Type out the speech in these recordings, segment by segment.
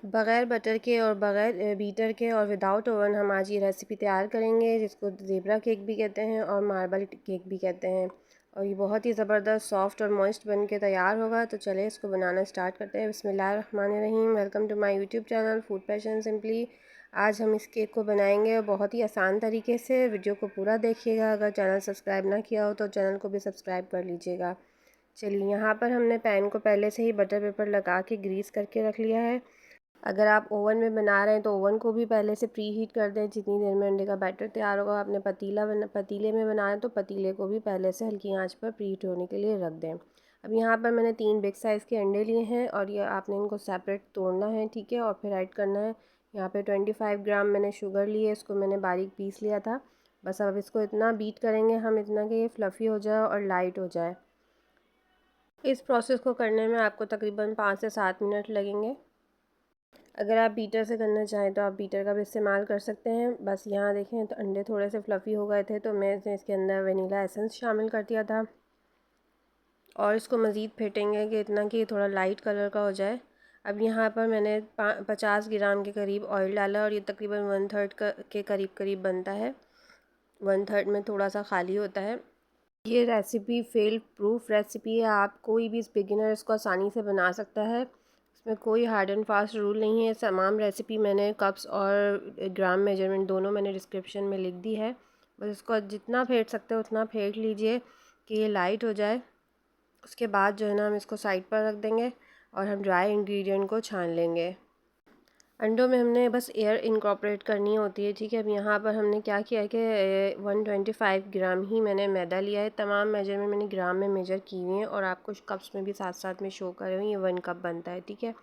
बग़ैर बटर के और बग़ैर बीटर के और विदाउट ओवन हम आज ये रेसिपी तैयार करेंगे, जिसको ज़ेबरा केक भी कहते हैं और मार्बल केक भी कहते हैं। और ये बहुत ही ज़बरदस्त सॉफ्ट और मॉइस्ट बन के तैयार होगा। तो चले इसको बनाना स्टार्ट करते हैं। बिस्मिल्लाहिर्रहमानिर्रहीम। Welcome to my YouTube channel food passion simply. आज हम इस केक को बनाएंगे बहुत ही आसान तरीके से। वीडियो को पूरा देखिएगा। अगर चैनल सब्सक्राइब ना किया हो तो चैनल को भी सब्सक्राइब कर लीजिएगा। चलिए, यहाँ पर हमने पैन को पहले से ही बटर पेपर लगा के ग्रीस करके रख लिया है। अगर आप ओवन में बना रहे हैं तो ओवन को भी पहले से प्री हीट कर दें। जितनी देर में अंडे का बैटर तैयार होगा, आपने पतीले में बना रहे हैं तो पतीले को भी पहले से हल्की आंच पर प्री हीट होने के लिए रख दें। अब यहाँ पर मैंने 3 बिग साइज़ के अंडे लिए हैं और ये आपने इनको सेपरेट तोड़ना है, ठीक है, और फिर ऐड करना है। यहाँ पे 25 ग्राम मैंने शुगर ली है, इसको मैंने बारीक पीस लिया था। बस अब इसको इतना बीट करेंगे हम, इतना कि ये फ्लफ़ी हो जाए और लाइट हो जाए। इस प्रोसेस को करने में आपको तकरीबन 5 से 7 मिनट लगेंगे। अगर आप बीटर से करना चाहें तो आप बीटर का भी इस्तेमाल कर सकते हैं। बस यहाँ देखें तो अंडे थोड़े से फ्लफ़ी हो गए थे तो मैंने इसके अंदर वनीला एसेंस शामिल कर दिया था और इसको मज़ीद फेंटेंगे कि इतना कि थोड़ा लाइट कलर का हो जाए। अब यहाँ पर मैंने 50 ग्राम के करीब ऑयल डाला और ये तकरीबन 1/3 के करीब करीब बनता है। 1/3 में थोड़ा सा खाली होता है। ये रेसिपी फेल प्रूफ रेसिपी है। आप कोई भी बिगिनर इसको आसानी से बना सकता है। इसमें कोई हार्ड एंड फास्ट रूल नहीं है। तमाम रेसिपी मैंने कप्स और ग्राम मेजरमेंट दोनों मैंने डिस्क्रिप्शन में लिख दी है। बस इसको जितना फेंट सकते हो उतना फेंट लीजिए कि ये लाइट हो जाए। उसके बाद जो है ना, हम इसको साइड पर रख देंगे और हम ड्राई इंग्रेडिएंट को छान लेंगे। अंडों में हमने बस एयर इनकॉर्पोरेट करनी होती है, ठीक है। अब यहाँ पर हमने क्या किया है कि 125 ग्राम ही मैंने मैदा लिया है। तमाम मेजरमेंट मैंने ग्राम में मेजर की हुई हैं और आपको कप्स में भी साथ साथ में शो कर रही हूँ। ये 1 कप बनता है, ठीक है।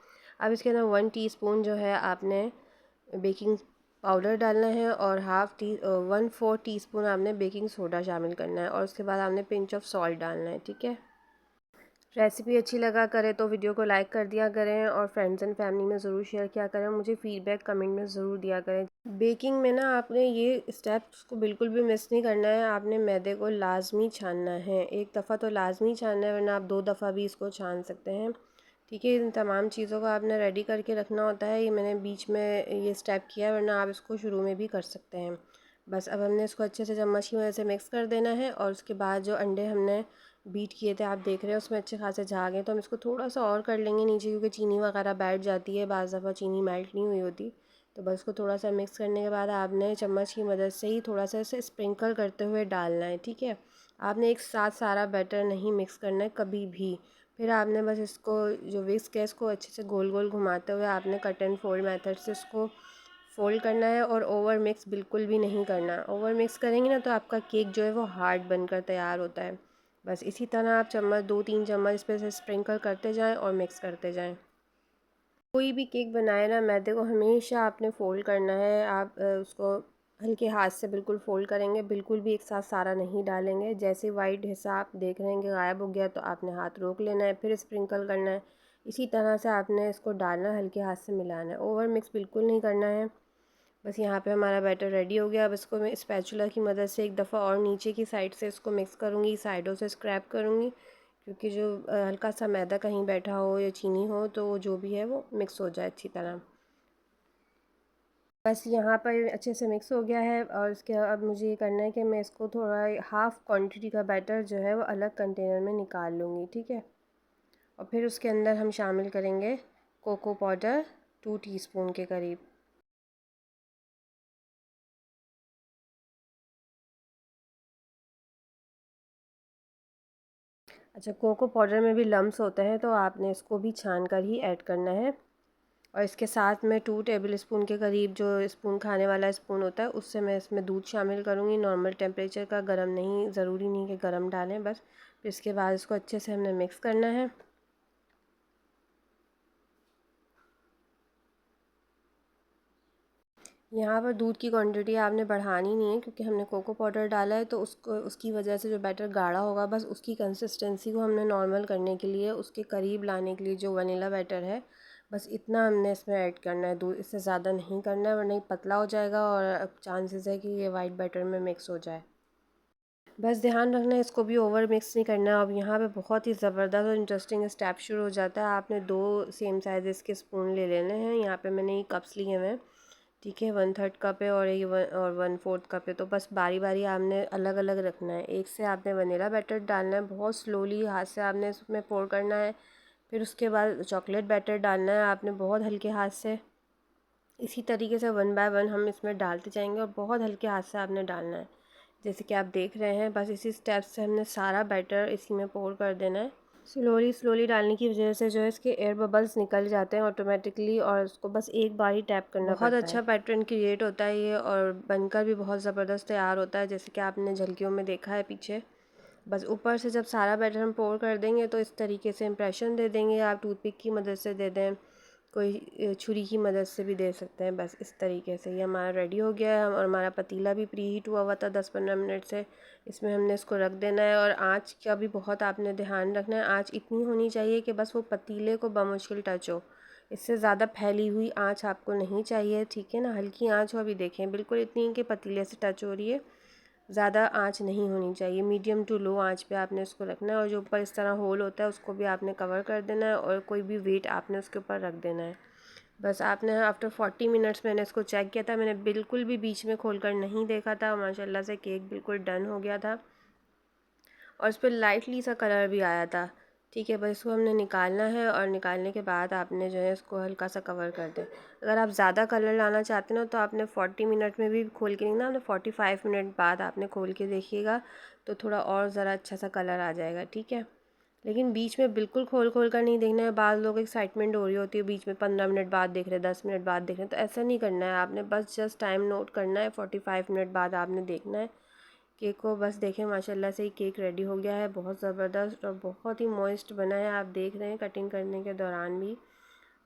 अब इसके अंदर 1 टीस्पून जो है आपने बेकिंग पाउडर डालना है और 1/4 टीस्पून आपने बेकिंग सोडा शामिल करना है और उसके बाद आपने पिंच ऑफ सॉल्ट डालना है, ठीक है। रेसिपी अच्छी लगा करे तो वीडियो को लाइक कर दिया करें और फ्रेंड्स एंड फैमिली में ज़रूर शेयर किया करें। मुझे फ़ीडबैक कमेंट में ज़रूर दिया करें। बेकिंग में ना आपने ये स्टेप्स को बिल्कुल भी मिस नहीं करना है। आपने मैदे को लाजमी छानना है। एक दफ़ा तो लाजमी छानना है, वरना आप 2 दफ़ा भी इसको छान सकते हैं, ठीक है। इन तमाम चीज़ों को आपने रेडी करके रखना होता है। ये मैंने बीच में ये स्टेप किया है, वरना आप इसको शुरू में भी कर सकते हैं। बस अब हमने इसको अच्छे से चम्मच की मदद से मिक्स कर देना है और उसके बाद जो अंडे हमने बीट किए थे आप देख रहे हैं उसमें अच्छे खासे झाग हैं, तो हम इसको थोड़ा सा और कर लेंगे नीचे, क्योंकि चीनी वगैरह बैठ जाती है, बाज़ दफ़ा चीनी मेल्ट नहीं हुई होती। तो बस इसको थोड़ा सा मिक्स करने के बाद आपने चम्मच की मदद से ही थोड़ा सा इसे स्प्रिंकल करते हुए डालना है, ठीक है। आपने एक साथ सारा बैटर नहीं मिक्स करना है कभी भी। फिर आपने बस इसको जो विस्क है इसको अच्छे से गोल गोल घुमाते हुए आपने कट एंड फोल्ड मेथड से इसको फोल्ड करना है और ओवर मिक्स बिल्कुल भी नहीं करना। ओवर मिक्स करेंगे ना तो आपका केक जो है वो हार्ड बनकर तैयार होता है। बस इसी तरह आप चम्मच 2-3 चम्मच इस पर से स्प्रिंकल करते जाएं और मिक्स करते जाएं। कोई भी केक बनाए ना, मैदे को हमेशा आपने फ़ोल्ड करना है। आप उसको हल्के हाथ से बिल्कुल फ़ोल्ड करेंगे, बिल्कुल भी एक साथ सारा नहीं डालेंगे। जैसे वाइट हिस्सा आप देख रहे हैं कि गायब हो गया तो आपने हाथ रोक लेना है, फिर स्प्रिंकल करना है। इसी तरह से आपने इसको डालना, हल्के हाथ से मिलाना है। ओवर मिक्स बिल्कुल नहीं करना है। बस यहाँ पे हमारा बैटर रेडी हो गया। अब इसको मैं स्पैचुला की मदद से एक दफ़ा और नीचे की साइड से इसको मिक्स करूँगी, साइडों से स्क्रैप करूँगी, क्योंकि जो हल्का सा मैदा कहीं बैठा हो या चीनी हो तो वो जो भी है वो मिक्स हो जाए अच्छी तरह। बस यहाँ पर अच्छे से मिक्स हो गया है और इसके अब मुझे ये करना है कि मैं इसको थोड़ा हाफ़ क्वांटिटी का बैटर जो है वो अलग कंटेनर में निकाल लूँगी, ठीक है। और फिर उसके अंदर हम शामिल करेंगे कोको पाउडर 2 टीस्पून के करीब। अच्छा, कोको पाउडर में भी लम्स होते हैं तो आपने इसको भी छान कर ही ऐड करना है। और इसके साथ मैं 2 टेबल स्पून के करीब, जो स्पून खाने वाला स्पून होता है उससे मैं इसमें दूध शामिल करूँगी। नॉर्मल टेम्परेचर का, गरम नहीं, ज़रूरी नहीं कि गरम डालें बस। फिर इसके बाद इसको अच्छे से हमने मिक्स करना है। यहाँ पर दूध की क्वांटिटी आपने बढ़ानी नहीं है, क्योंकि हमने कोको पाउडर डाला है तो उसको उसकी वजह से जो बैटर गाढ़ा होगा। बस उसकी कंसिस्टेंसी को हमने नॉर्मल करने के लिए, उसके करीब लाने के लिए जो वनीला बैटर है, बस इतना हमने इसमें ऐड करना है दूध। इससे ज़्यादा नहीं करना है, वरना ये पतला हो जाएगा और चांसेस है कि ये वाइट बैटर में मिक्स हो जाए। बस ध्यान रखना है इसको भी ओवर मिक्स नहीं करना है। अब यहाँ पे बहुत ही ज़बरदस्त और इंटरेस्टिंग स्टेप शुरू हो जाता है। आपने 2 सेम साइज़ के स्पून ले लेने हैं। यहाँ पे मैंने ये कप्स लिए हुए हैं, ठीक है, 1/3 कप है और ये 1/4 कप है। तो बस बारी बारी आपने अलग अलग रखना है। एक से आपने वनीला बैटर डालना है, बहुत स्लोली हाथ से आपने इसमें पोर करना है। फिर उसके बाद चॉकलेट बैटर डालना है आपने बहुत हल्के हाथ से। इसी तरीके से 1 बाय 1 हम इसमें डालते जाएंगे और बहुत हल्के हाथ से आपने डालना है, जैसे कि आप देख रहे हैं। बस इसी स्टेप से हमने सारा बैटर इसी में पोर कर देना है। स्लोली स्लोली डालने की वजह से जो है इसके एयर बबल्स निकल जाते हैं ऑटोमेटिकली, और उसको बस एक बार ही टैप करना पड़ता है। बहुत अच्छा पैटर्न क्रिएट होता है ये, और बनकर भी बहुत ज़बरदस्त तैयार होता है, जैसे कि आपने झलकियों में देखा है पीछे। बस ऊपर से जब सारा बैटर हम पोर कर देंगे तो इस तरीके से इम्प्रेशन दे देंगे। आप टूथपिक की मदद से दे दें, कोई छुरी की मदद से भी दे सकते हैं। बस इस तरीके से ये हमारा रेडी हो गया है, और हमारा पतीला भी प्री हीट हुआ हुआ था 10-15 मिनट से। इसमें हमने इसको रख देना है, और आँच का भी बहुत आपने ध्यान रखना है। आँच इतनी होनी चाहिए कि बस वो पतीले को बमुश्किल टच हो, इससे ज़्यादा फैली हुई आँच आपको नहीं चाहिए, ठीक है ना। हल्की आँच हो, अभी देखें बिल्कुल इतनी कि पतीले से टच हो रही है, ज़्यादा आंच नहीं होनी चाहिए। मीडियम टू लो आंच पे आपने इसको रखना है, और जो ऊपर इस तरह होल होता है उसको भी आपने कवर कर देना है, और कोई भी वेट आपने उसके ऊपर रख देना है। बस आपने आफ्टर 40 मिनट्स मैंने इसको चेक किया था, मैंने बिल्कुल भी बीच में खोलकर नहीं देखा था। माशाल्लाह से केक बिल्कुल डन हो गया था, और इस पर लाइटली सा कलर भी आया था, ठीक है। बस इसको हमने निकालना है, और निकालने के बाद आपने जो है इसको हल्का सा कवर कर दें। अगर आप ज़्यादा कलर लाना चाहते हो तो आपने 40 मिनट में भी खोल के नहीं ना, आपने 45 मिनट बाद आपने खोल के देखिएगा तो थोड़ा और ज़रा अच्छा सा कलर आ जाएगा, ठीक है। लेकिन बीच में बिल्कुल खोल खोल कर नहीं देखना है। बाद लोग एक्साइटमेंट हो रही होती है, बीच में 15 मिनट बाद देख रहे हैं, 10 मिनट बाद देख रहे हैं, तो ऐसा नहीं करना है आपने। बस जस्ट टाइम नोट करना है, 45 मिनट बाद आपने देखना है केक को। बस देखें माशाल्लाह से केक रेडी हो गया है, बहुत ज़बरदस्त और बहुत ही मॉइस्ट बना है, आप देख रहे हैं कटिंग करने के दौरान भी।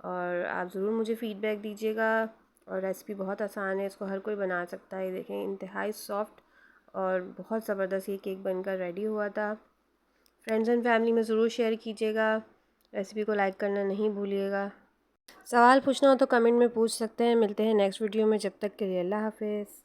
और आप ज़रूर मुझे फ़ीडबैक दीजिएगा। और रेसिपी बहुत आसान है, इसको हर कोई बना सकता है। देखें इंतहाई सॉफ्ट और बहुत ज़बरदस्त ये केक बनकर रेडी हुआ था। फ्रेंड्स एंड फैमिली में ज़रूर शेयर कीजिएगा, रेसिपी को लाइक करना नहीं भूलिएगा। सवाल पूछना हो तो कमेंट में पूछ सकते हैं। मिलते हैं नेक्स्ट वीडियो में, जब तक के लिए अल्लाह हाफिज़।